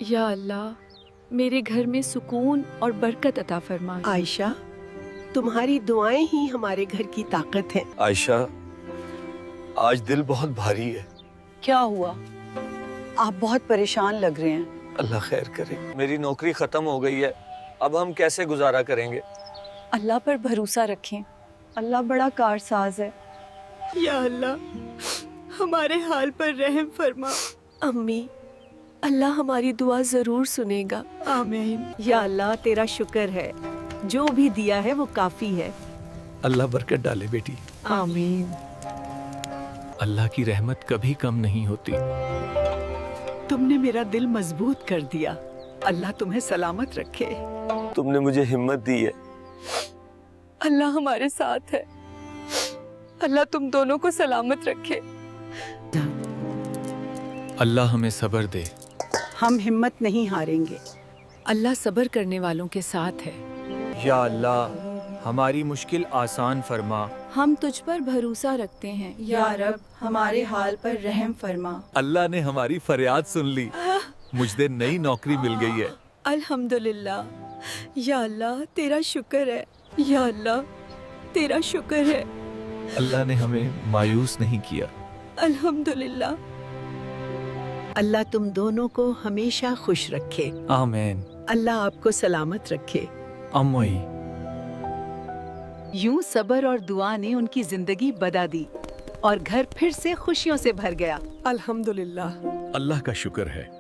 या अल्लाह मेरे घर में सुकून और बरकत अता फरमा। आयशा, तुम्हारी दुआएं ही हमारे घर की ताकत हैं। आयशा, आज दिल बहुत भारी है। क्या हुआ? आप बहुत परेशान लग रहे हैं। अल्लाह खैर करे। मेरी नौकरी खत्म हो गई है, अब हम कैसे गुजारा करेंगे? अल्लाह पर भरोसा रखें, अल्लाह बड़ा कारसाज है। या अल्लाह हमारे हाल पर रहम फरमा। अम्मी, अल्लाह हमारी दुआ जरूर सुनेगा। आमीन। या अल्लाह तेरा शुक्र है, जो भी दिया है वो काफी है। अल्लाह बरकत डाले बेटी। आमीन। अल्लाह की रहमत कभी कम नहीं होती। तुमने मेरा दिल मजबूत कर दिया। अल्लाह तुम्हें सलामत रखे। तुमने मुझे हिम्मत दी है। अल्लाह हमारे साथ है। अल्लाह तुम दोनों को सलामत रखे। अल्लाह हमें सब्र दे। हम हिम्मत नहीं हारेंगे। अल्लाह सब्र करने वालों के साथ है। या अल्लाह हमारी मुश्किल आसान फरमा। हम तुझ पर भरोसा रखते हैं। या रब हमारे हाल पर रहम फरमा। अल्लाह ने हमारी फरियाद सुन ली। मुझे नई नौकरी मिल गई है। अल्हम्दुलिल्लाह। या अल्लाह तेरा शुक्र है। या अल्लाह तेरा शुक्र है। अल्लाह ने हमें मायूस नहीं किया। अल्हम्दुलिल्लाह। अल्लाह तुम दोनों को हमेशा खुश रखे। आमीन। अल्लाह आपको सलामत रखे। अम्मी। यूं सब्र और दुआ ने उनकी जिंदगी बदा दी और घर फिर से खुशियों से भर गया। अल्हम्दुलिल्लाह। अल्लाह का शुक्र है।